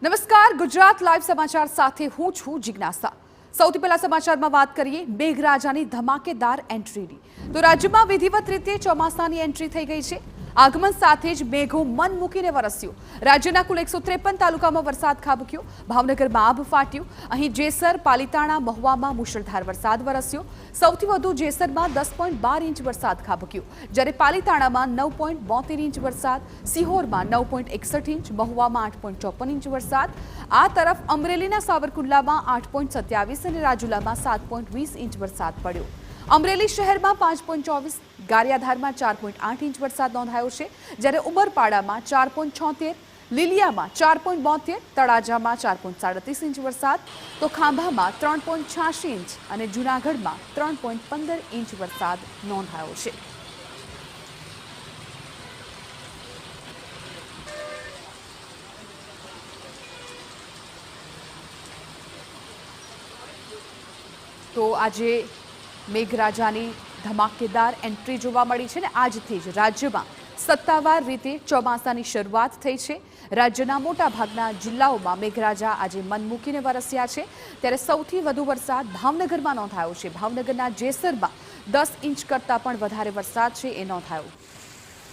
નમસ્કાર, ગુજરાત લાઈવ સમાચાર સાથે હું છું જિજ્ઞાસા। સૌથી પહેલા સમાચારમાં વાત કરીએ મેઘરાજાની ધમાકેદાર એન્ટ્રીની। તો રાજ્યમાં વિધિવત રીતે ચોમાસાની એન્ટ્રી થઈ ગઈ છે। આગમન સાથે જ મેઘો મન મૂકીને વરસ્યો। રાજ્યના કુલ 153 તાલુકામાં વરસાદ ખાબક્યો। ભાવનગરમાં આભ ફાટ્યું। અહીં જેસર, પાલીતાણા, મહુવામાં મુશળધાર વરસાદ વરસ્યો। સૌથી વધુ જેસરમાં 10.12 ઇંચ વરસાદ ખાબક્યો, જ્યારે પાલીતાણામાં 9.72 ઇંચ વરસાદ, સિહોરમાં 9.61 ઇંચ, મહુવામાં 8.54 ઇંચ વરસાદ। આ તરફ અમરેલીના સાવરકુંડલામાં 8.27 અને રાજુલામાં 7.20 ઇંચ વરસાદ પડ્યો। અમરેલી શહેરમાં 5.24, ગારિયાધારમાં 4.8 ઇંચ વરસાદ નોંધાયો છે, જ્યારે ઉમરપાડામાં 4.76, લીલિયામાં 4.72, તળાજામાં 4.37 ઇંચ વરસાદ, તો ખાંભામાં 3.86 ઇંચ અને જૂનાગઢમાં 3.15 ઇંચ વરસાદ નોંધાયો છે। તો આજે મેઘરાજાની ધમાકેદાર એન્ટ્રી જોવા મળી છે ને આજથી જ રાજ્યમાં સત્તાવાર રીતે ચોમાસાની શરૂઆત થઈ છે। રાજ્યના મોટાભાગના જિલ્લાઓમાં મેઘરાજા આજે મન મૂકીને વરસ્યા છે, ત્યારે સૌથી વધુ વરસાદ ભાવનગરમાં નોંધાયો છે। ભાવનગરના જેસરમાં 10 ઇંચ કરતાં પણ વધારે વરસાદ છે એ નોંધાયો।